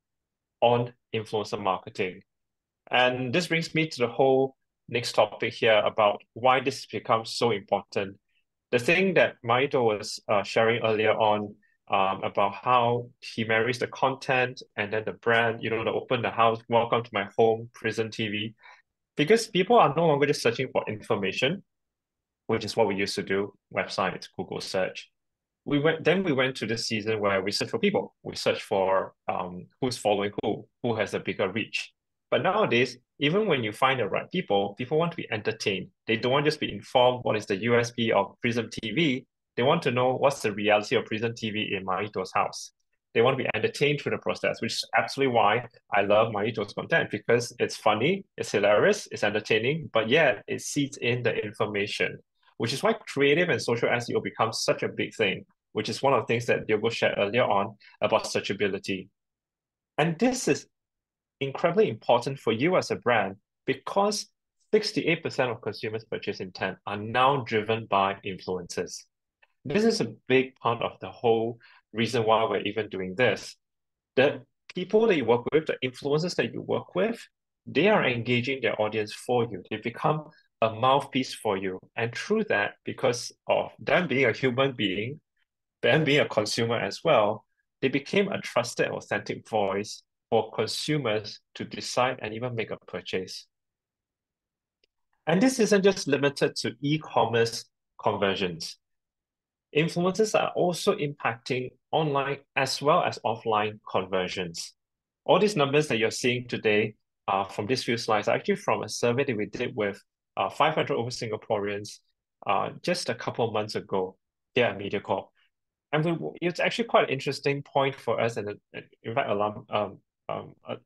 on influencer marketing. And this brings me to the whole next topic here about why this becomes so important. The thing that Mayiduo was sharing earlier on about how he marries the content and then the brand, the open the house, welcome to my home, prison TV. Because people are no longer just searching for information, which is what we used to do, websites, Google search. We went to this season where we search for people. We search for who's following who has a bigger reach. But nowadays, even when you find the right people want to be entertained. They don't want to just be informed what is the USP of Prism TV. They want to know what's the reality of Prism TV in Mayiduo's house. They want to be entertained through the process, which is absolutely why I love Mayiduo's content, because it's funny, it's hilarious, it's entertaining, but yeah, it seeds in the information, which is why creative and social SEO becomes such a big thing, which is one of the things that Diogo shared earlier on about searchability. And this is incredibly important for you as a brand because 68% of consumers' purchase intent are now driven by influencers. This is a big part of the whole reason why we're even doing this. The people that you work with, the influencers that you work with, they are engaging their audience for you. They become a mouthpiece for you. And through that, because of them being a human being, them being a consumer as well, they became a trusted, authentic voice for consumers to decide and even make a purchase. And this isn't just limited to e-commerce conversions. Influencers are also impacting online as well as offline conversions. All these numbers that you're seeing today from these few slides are actually from a survey that we did with 500 over Singaporeans just a couple of months ago here at Mediacorp. And it's actually quite an interesting point for us, and in fact, an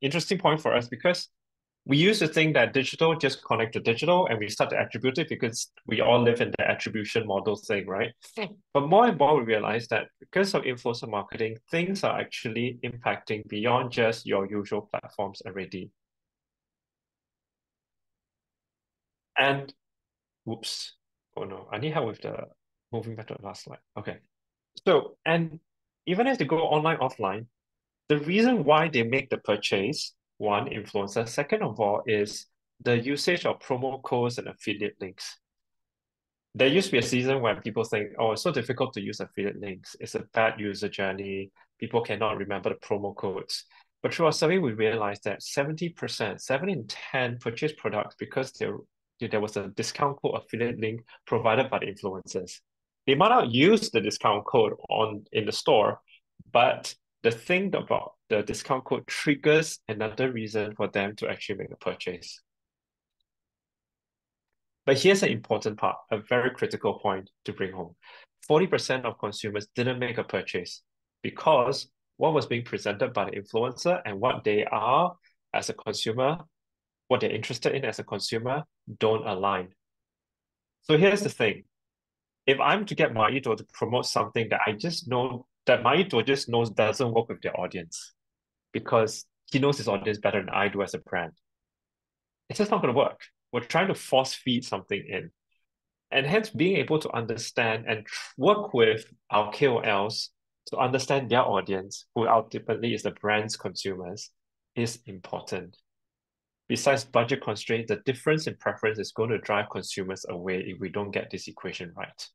interesting point for us because we used to think that digital just connect to digital and we start to attribute it because we all live in the attribution model thing, right? But more and more we realize that because of influencer marketing, things are actually impacting beyond just your usual platforms already. And, whoops, oh no, I need help with the moving back to the last slide. Okay. So, and even as they go online, offline, the reason why they make the purchase, one, influencer, second of all, is the usage of promo codes and affiliate links. There used to be a season when people think, oh, it's so difficult to use affiliate links. It's a bad user journey. People cannot remember the promo codes. But through our survey, we realized that 70%, 7 in 10 purchase products because there was a discount code affiliate link provided by the influencers. They might not use the discount code in the store, but the thing about the discount code triggers another reason for them to actually make a purchase. But here's an important part, a very critical point to bring home. 40% of consumers didn't make a purchase because what was being presented by the influencer and what they are as a consumer, what they're interested in as a consumer, don't align. So here's the thing. If I'm to get Mayiduo to promote something that I just know that Mayiduo just knows doesn't work with their audience because he knows his audience better than I do as a brand, it's just not going to work. We're trying to force feed something in. And hence being able to understand and work with our KOLs to understand their audience, who ultimately is the brand's consumers, is important. Besides budget constraints, the difference in preference is going to drive consumers away if we don't get this equation right.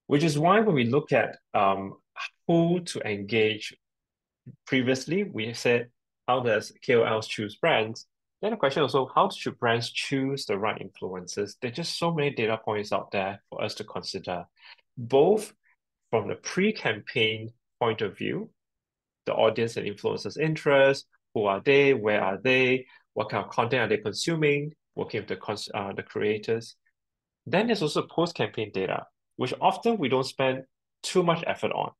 Which is why when we look at who to engage, previously we said, how does KOLs choose brands? Then the question also, how should brands choose the right influencers? There are just so many data points out there for us to consider, both from the pre-campaign point of view, the audience and influencers' interests, who are they, where are they, what kind of content are they consuming, working with the creators. Then there's also post-campaign data, which often we don't spend too much effort on.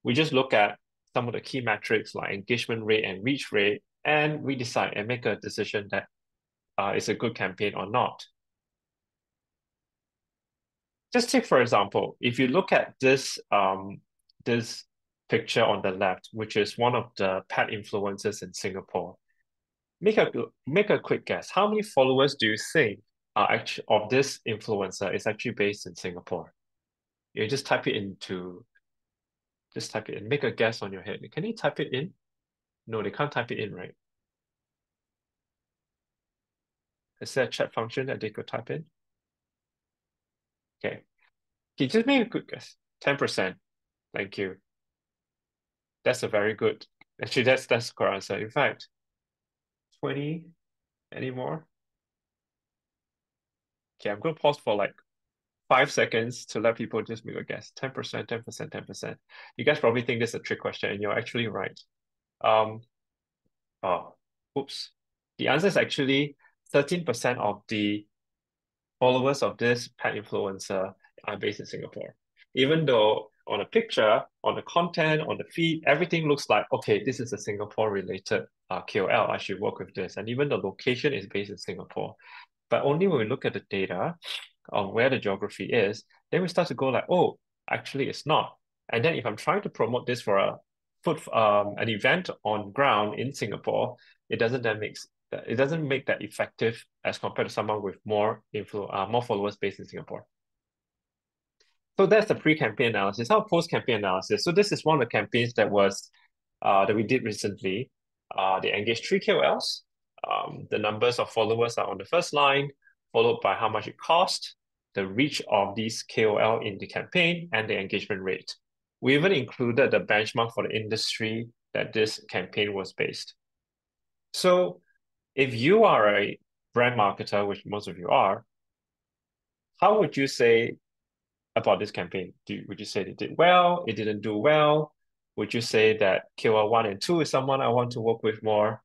We just look at some of the key metrics like engagement rate and reach rate, and we decide and make a decision that it's a good campaign or not. Just take, for example, if you look at this picture on the left, which is one of the pet influencers in Singapore. Make a quick guess. How many followers do you think are actually of this influencer is actually based in Singapore? You just type it in. Make a guess on your head. Can you type it in? No, they can't type it in, right? Is there a chat function that they could type in? Okay. Can you just make a quick guess? 10%. Thank you. That's a very good. Actually, that's the correct answer. In fact, 20. Any more? Okay, I'm going to pause for like 5 seconds to let people just make a guess. 10%, 10%, 10%. You guys probably think this is a trick question, and you're actually right. Oops. The answer is actually 13% of the followers of this pet influencer are based in Singapore. Even though on a picture, on the content, on the feed, everything looks like, okay, this is a Singapore-related KOL. I should work with this. And even the location is based in Singapore. But only when we look at the data on where the geography is, then we start to go like, oh, actually it's not. And then if I'm trying to promote this for an event on ground in Singapore, it doesn't make that effective as compared to someone with more followers based in Singapore. So that's the pre-campaign analysis. Now post-campaign analysis. So this is one of the campaigns that we did recently. They engaged 3 KOLs. The numbers of followers are on the first line, followed by how much it cost, the reach of these KOL in the campaign, and the engagement rate. We even included the benchmark for the industry that this campaign was based. So if you are a brand marketer, which most of you are, how would you say about this campaign? Would you say it did well? It didn't do well? Would you say that KOL 1 and 2 is someone I want to work with more?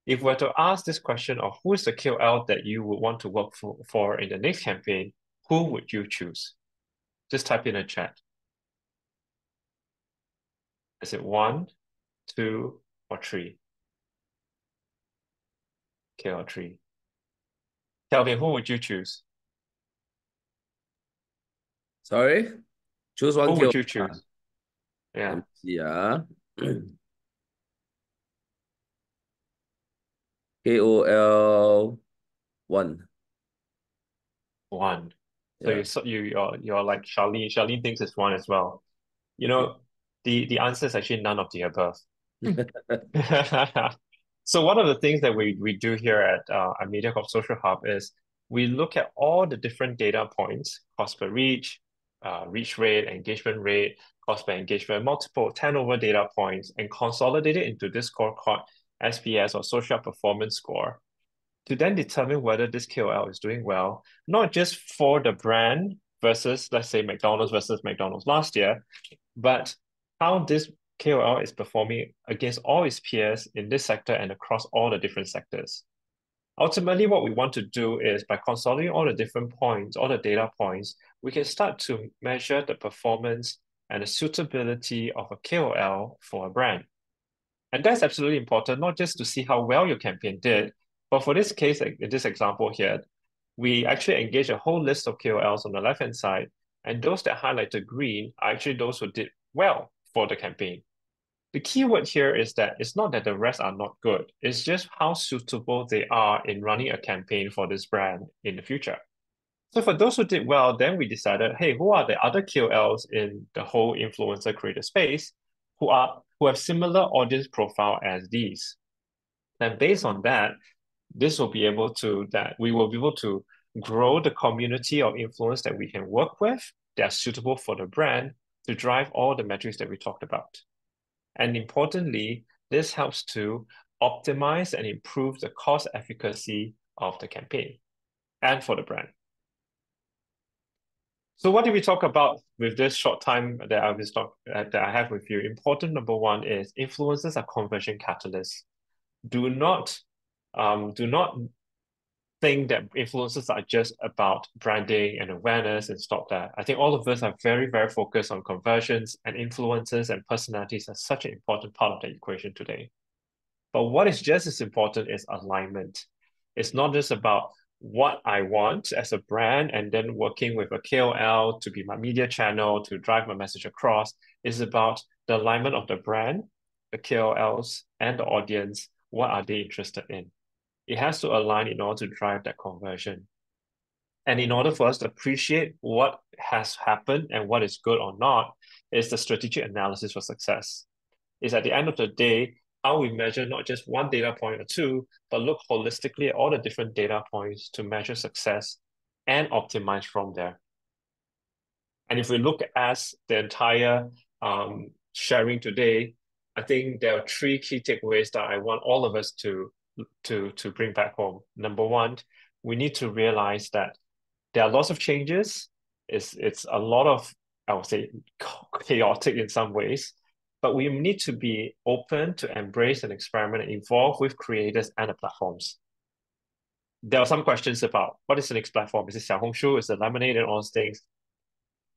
If we were to ask this question of who is the KOL that you would want to work for in the next campaign, who would you choose? Just type in a chat. Is it 1, 2, or 3? KOL 3. Kelvin, who would you choose? Sorry? Choose one Who KOL. would you choose? Yeah. Let me see. KOL 1. 1. So Yeah. you're like Charlene. Charlene thinks it's 1 as well. You know, the answer is actually none of the above. So one of the things that we do here at Mediacorp SocialHub is we look at all the different data points, cost per reach, reach rate, engagement rate, cost per engagement, multiple 10 over data points, and consolidate it into this score called SPS or Social Performance Score to then determine whether this KOL is doing well, not just for the brand versus, let's say, McDonald's versus McDonald's last year, but how this KOL is performing against all its peers in this sector and across all the different sectors. Ultimately, what we want to do is by consolidating all the different points, all the data points, we can start to measure the performance and the suitability of a KOL for a brand. And that's absolutely important, not just to see how well your campaign did, but for this case, in this example here, we actually engage a whole list of KOLs on the left-hand side, and those that highlighted green are actually those who did well for the campaign. The key word here is that it's not that the rest are not good, it's just how suitable they are in running a campaign for this brand in the future. So for those who did well, then we decided, hey, who are the other KOLs in the whole influencer creator space who have similar audience profile as these? And based on that, we will be able to grow the community of influence that we can work with that are suitable for the brand to drive all the metrics that we talked about. And importantly, this helps to optimize and improve the cost efficacy of the campaign and for the brand. So what did we talk about with this short time that I have with you? Important number one is influencers are conversion catalysts. Do not think that influencers are just about branding and awareness and stop there. I think all of us are very, very focused on conversions, and influencers and personalities are such an important part of the equation today. But what is just as important is alignment. It's not just about what I want as a brand and then working with a KOL to be my media channel to drive my message across. It's about the alignment of the brand, the KOLs, and the audience. What are they interested in? It has to align in order to drive that conversion. And in order for us to appreciate what has happened and what is good or not, is the strategic analysis for success. Is at the end of the day, how we measure not just one data point or two, but look holistically at all the different data points to measure success and optimize from there. And if we look at the entire sharing today, I think there are three key takeaways that I want all of us to bring back home. Number one, we need to realize that there are lots of changes. It's a lot of, I would say, chaotic in some ways, but we need to be open to embrace and experiment and evolve with creators and the platforms. There are some questions about what is the next platform? Is it Xiaohongshu? Is it Lemonade and all those things?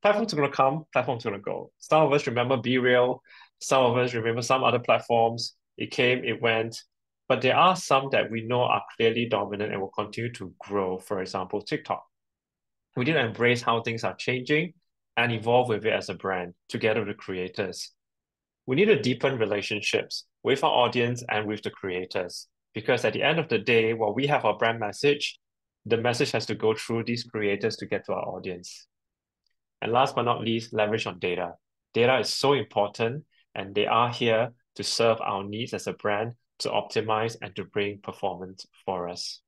Platforms are going to come, platforms are going to go. Some of us remember Be Real. Some of us remember some other platforms. It came, it went. But there are some that we know are clearly dominant and will continue to grow. For example, TikTok. We need to embrace how things are changing and evolve with it as a brand together with the creators. We need to deepen relationships with our audience and with the creators. Because at the end of the day, while we have our brand message, the message has to go through these creators to get to our audience. And last but not least, leverage on data. Data is so important, and they are here to serve our needs as a brand, to optimize and to bring performance for us.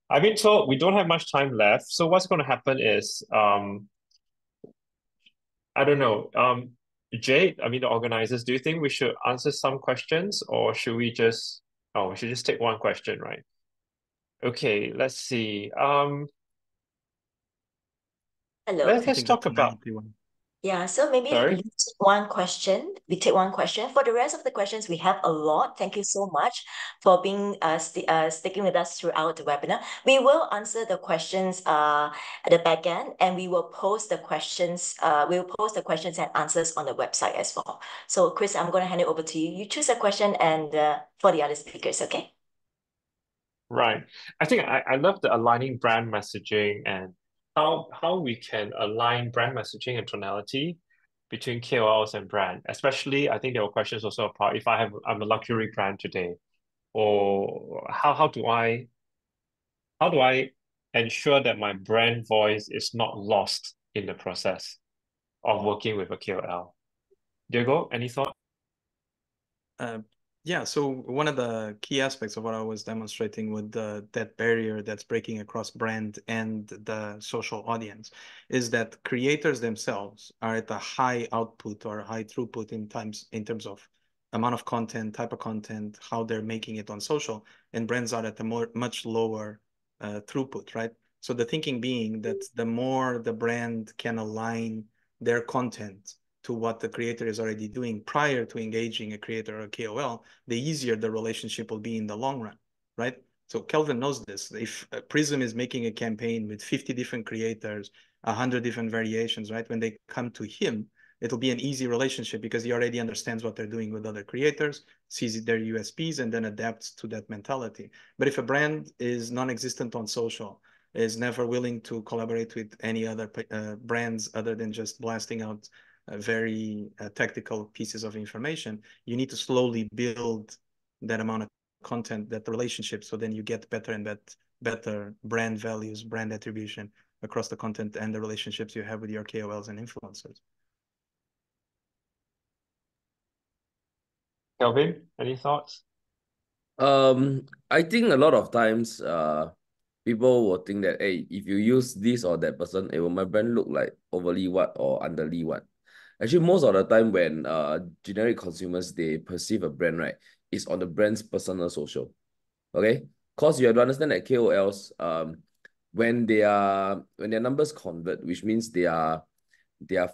I've been told we don't have much time left. So what's going to happen is, I don't know, Jade, the organizers, do you think we should answer some questions or should we just, we should just take one question, right? Okay, let's see. Hello. Let's talk about. Yeah, so maybe Sorry? we take one question. We take one question. For the rest of the questions, we have a lot. Thank you so much for being sticking with us throughout the webinar. We will answer the questions at the back end, and we will post the questions. We will post the questions and answers on the website as well. So, Chris, I'm going to hand it over to you. You choose a question, and for the other speakers, okay? Right. I think I love the aligning brand messaging and how we can align brand messaging and tonality between KOLs and brand. Especially, I think there were questions also about if I'm a luxury brand today, or how do I ensure that my brand voice is not lost in the process of working with a KOL? Diogo, any thought? Yeah, so one of the key aspects of what I was demonstrating with that barrier that's breaking across brand and the social audience is that creators themselves are at a high output or high throughput in terms of amount of content, type of content, how they're making it on social, and brands are at a much lower throughput, right? So the thinking being that the more the brand can align their content to what the creator is already doing prior to engaging a creator or a KOL, the easier the relationship will be in the long run, right? So Kelvin knows this. If Prism is making a campaign with 50 different creators, 100 different variations, right? When they come to him, it'll be an easy relationship because he already understands what they're doing with other creators, sees their USPs, and then adapts to that mentality. But if a brand is non-existent on social, is never willing to collaborate with any other brands other than just blasting out very tactical pieces of information, you need to slowly build that amount of content, that relationship, so then you get better and better brand values, brand attribution across the content and the relationships you have with your KOLs and influencers. Kelvin, any thoughts? I think a lot of times people will think that, hey, if you use this or that person, will my brand look like overly what or underly what? Actually, most of the time when generic consumers, they perceive a brand, right, is on the brand's personal social. Okay? Because you have to understand that KOLs, when their numbers convert, which means their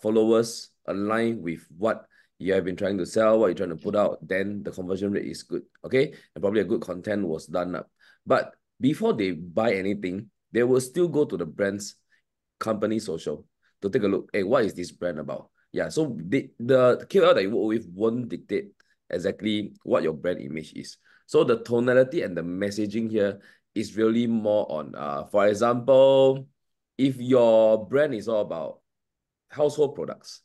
followers align with what you have been trying to sell, what you're trying to put out, then the conversion rate is good. Okay, and probably a good content was done up. But before they buy anything, they will still go to the brand's company social to take a look. Hey, what is this brand about? Yeah, so the KOL that you work with won't dictate exactly what your brand image is. So the tonality and the messaging here is really more on, for example, if your brand is all about household products,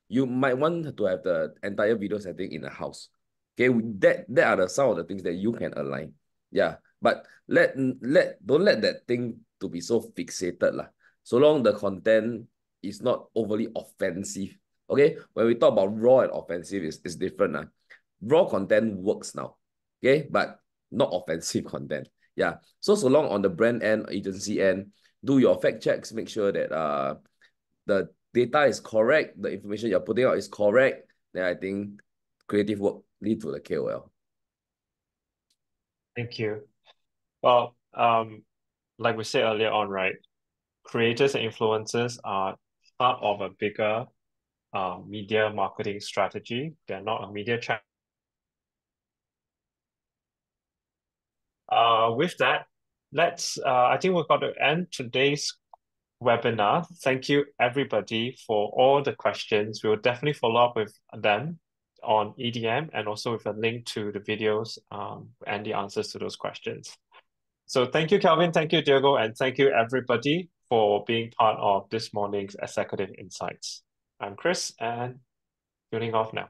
you might want to have the entire video setting in a house. Okay, that are some of the things that you can align. Yeah, but don't let that thing to be so fixated lah. So long the content is not overly offensive. Okay, when we talk about raw and offensive, is different. Raw content works now. Okay, but not offensive content. Yeah. So long on the brand end, agency end, do your fact checks, make sure that the data is correct, the information you're putting out is correct, then I think creative work lead to the KOL. Thank you. Well, like we said earlier on, right? Creators and influencers are part of a bigger media marketing strategy. They're not a media channel. With that, I think we've got to end today's webinar. Thank you everybody for all the questions. We will definitely follow up with them on EDM and also with a link to the videos and the answers to those questions. So thank you, Kelvin, thank you, Diogo, and thank you everybody for being part of this morning's Executive Insights. I'm Chris and tuning off now.